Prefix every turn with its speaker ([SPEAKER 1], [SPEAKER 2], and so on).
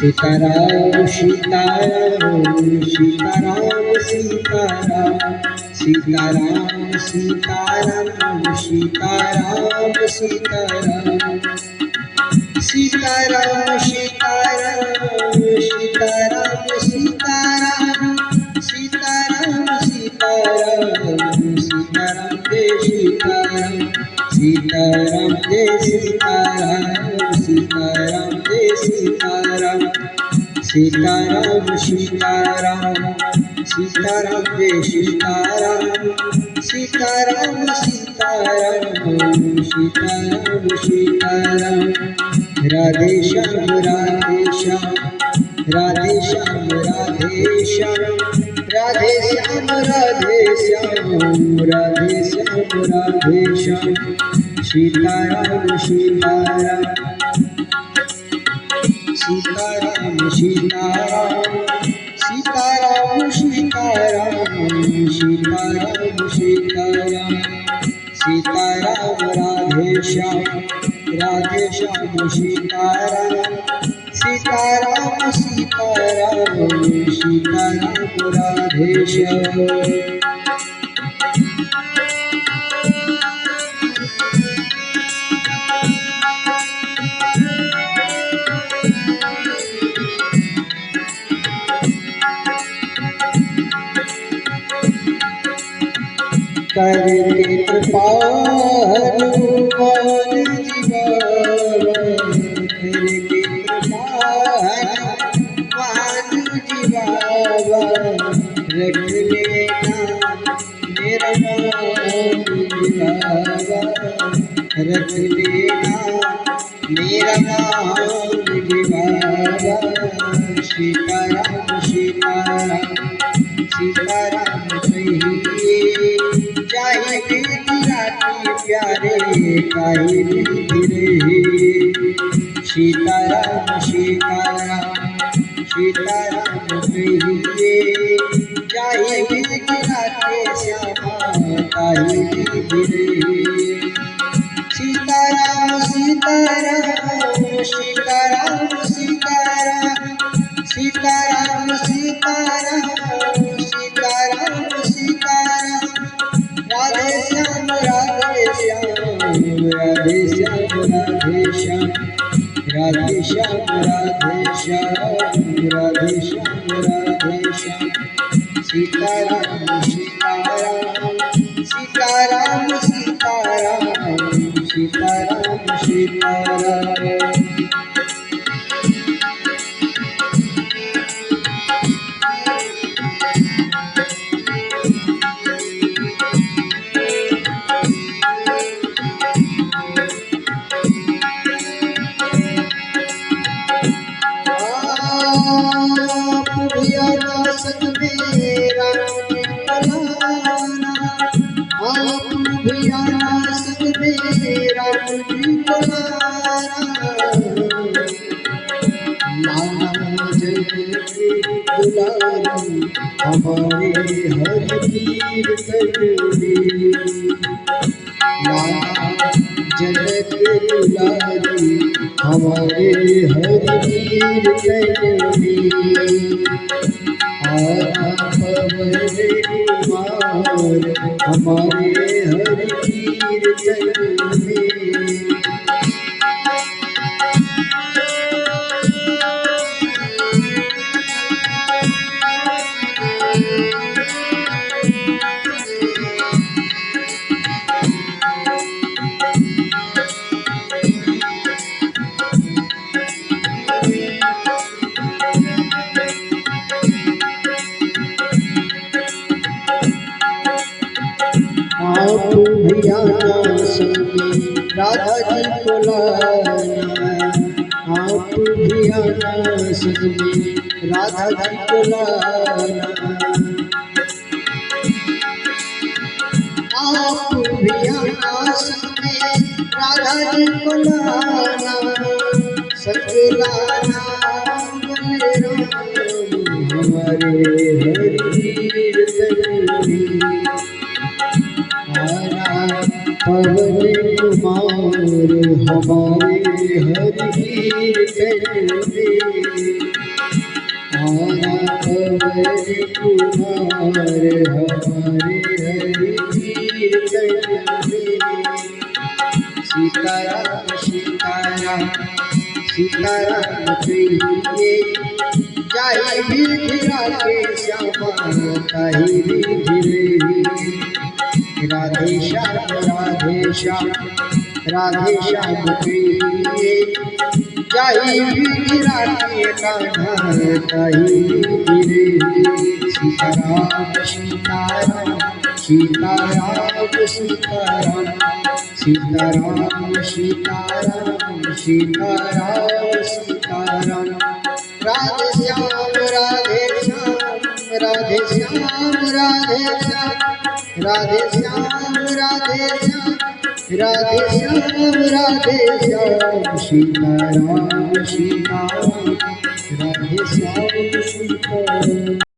[SPEAKER 1] सीताराम सीताराम सीताराम सीताराम सीताराम सीताराम सीताराम सीताराम सीताराम सीताराम सीताराम सीताराम सीताराम सीताराम सीताराम जय सीताराम सीताराम जय सीताराम सीताराम सीताराम सीताराम जय सीताराम सीताराम सीताराम सीताराम सीताराम राधे श्याम राधे श्याम राधे श्याम राधे श्याम राधे श्याम राधे श्याम राधे श्याम राधे श्याम सीताराम सीताराम सीताराम सीताराम सीताराम सीताराम सीताराम सीताराम सीताराम राधे श्याम सीताराम सीताराम सीताराम सीताराम राधे श्याम करके कृपा हनुमान जी बाबा करके कृपा हनुमान जी बाबा रख लेना मेरा नाम जी बाबा रख लेना मेरा नाम जी बाबा सीताराम सीताराम सीताराम कहिए चाहे राती प्यारे काहे धीरे सीताराम सीताराम सीताराम कहिए चाहे राते श्यामा काहे धीरे सीताराम सीताराम सीताराम सीताराम सीताराम सीताराम सीताराम सीताराम राधे श्याम राधे श्याम राधे श्याम राधे श्याम राधे श्याम राधे श्याम राधे श्याम राधे श्याम सीताराम सीताराम सीताराम सीताराम सीताराम सीताराम सत मेरा पलाना आप भी आना सत मेरा पलाना जग दुलारी हमारे हर वीर करने जगत दुलारी हमारे हर वीर करने कुमार हमारे हर वीर करने आप भी आना सुनिए राधा जी को लाना आप भी आना सुनिए राधा जी को लाना आप भी आना सुनिए राधा जी को लाना सकलाना हमारे हर वीर करने पवन कुमार हमारे हर वीर करने हरे कुमार हमारे हरि कीर्तन में। सीताराम सीताराम सीताराम कहिए जाहि विधि राखे श्यामा ताहि विधि रहिए। राधे श्याम राधे श्याम कहिए जाहि विधि राखे कान्हा ताहि विधि रहिए। सीताराम सीताराम सीताराम सीताराम सीताराम सीताराम सीताराम सीताराम। राधे श्याम राधे श्याम राधे श्याम राधे श्याम राधे श्याम राधे श्याम राधे श्याम राधे श्याम। सीताराम सीताराम राधे श्याम सीताराम।